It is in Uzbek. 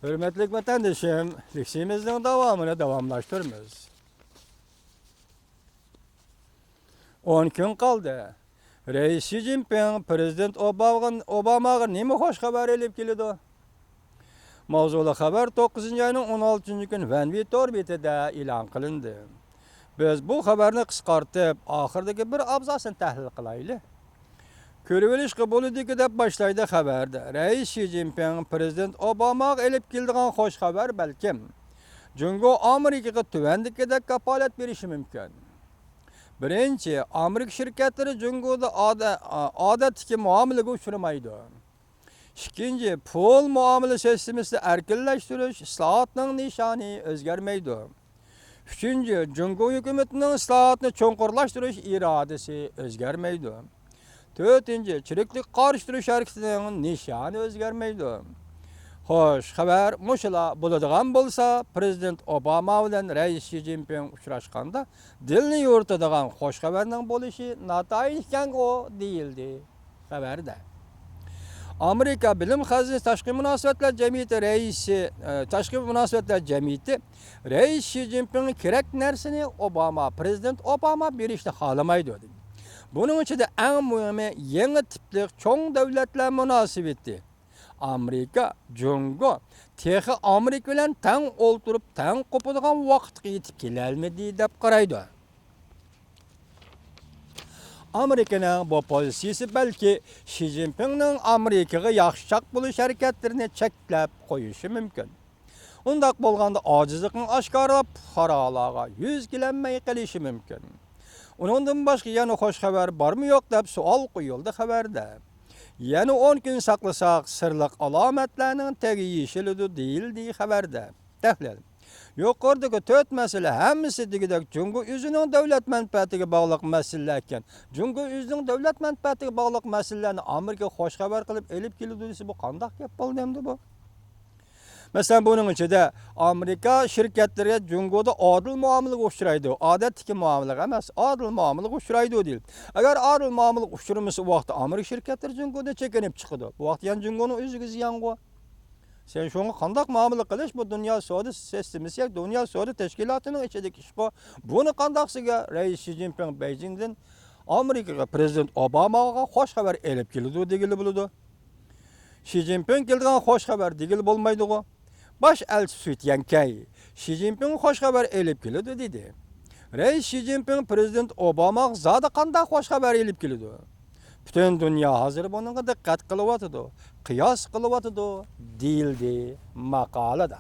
Hürmetli vatandaşım, lüksimizin devamını devamlaştırmıyoruz. 10 gün kaldı. Reis Xi Jinping, Prezident Obama'ga nima hoş haber elip keldi? Mavzulu haber 9 ayının 16 gün Vanvit orbitida e'lon qilindi. Biz bu haberni qisqartib, oxirdagi bir abzasini tahlil qilaylik. Ko'rib olishga bo'ladiki deb boshlaydi xabarda. Reis Xi Jinping Prezident Obamaga elib keldigan xo'sh xabar balkim Jungo Amerikaga tuvandikidek kapolat berishi mumkin. Birinchi, Amerika shirkatlari Jungoda odatdagi muomalaga uchramaydi. Ikkinchi, pul muomala sistemasini erkinlashtirish islohotning nishoni o'zgarmaydi. Üçüncü, Jungo hukumatining islohotni cho'nqurlashtirish irodasi o'zgarmaydi. Dördüncü, çiriklik qarşıtırış hareketining nishoni o'zgarmaydi. Xo'sh, xabar mushula bo'ladigan bo'lsa, Prezident Obama bilan Reis Xi Jinping uchrashganda dilni yo'ritadigan xo'sh xabarning bo'lishi notayin ekan o deyildi xabarda. Amerika Bilim Xazinasi Tashqi munosabatlar jamiyati raisi, Tashqi munosabatlar jamiyati Reis Xi Jinping kerak narsani Prezident Obama berishni xohlamaydi dedi. Bunun içinde en mühimi yeni tipli çoğun devletler münasebeti. Amerika, Jungo, texi Amerika bilen tan olturup tan kopadigan vaqtga yetib kelolmadi deb qaraydi. Amerikaning bu pozitsiyasi balki Xi Jinpingning Amerikaga yaxshiroq bo'lish harakatlarini cheklab qo'yishi mumkin. Undaq bo'lganda ojizlikni oshkorlab, fuqarolarga yuz kelanmay qilishi mumkin. Ondan başka yana hoş haber var mı yok deb sual qo'yildi xabarda. Yani 10 gün saqlasak sirliq alomatlarning tagi yeshilidi deyildi xabarda. Tahlil. Yuqoridagi 4 masala hammasi degidek Jungo o'zining davlat manfaatiga bog'liq masalalar ekan. Jungo o'zining davlat manfaatiga bog'liq masalalarni Amerika xo'sh xabar qilib elib keldi desa bu qanday gap bo'ldi endi bu? Mesela bunun içinde Amerika şirketlere Jungo'da adil muamelelik uçuraydı. Odatdagi muamelelik emas, adil muamelelik uçuraydı değil. Eğer adil muamelelik uçurmasa bu vaqtda Amerika şirketleri Jungo'da çekinip çıkıdı. Bu vaqt yani Jungo'nun özüge ziyan qo'y. Sen şunu qanday muamele qilish bu dünya savdo sistemasi, dünya savdo teşkilatının içindeki iş bu. Bunu qandaqsiga Reis Xi Jinping Beijing'den Amerikaga Prezident Obamaga xo'sh xabar elib keldi degili bo'ladi. Xi Jinping keldigan xo'sh xabar degili bo'lmaydi go. Baş elçi Sütyenkay, Xi Jinping xo'sh xabar elib keldi dedi. Reis Xi Jinping Prezident Obama zada qanday xo'sh xabar elib keldi. Bütün dünya hazır bununla diqqat qilyapti, qiyos qilyapti deyildi maqolada.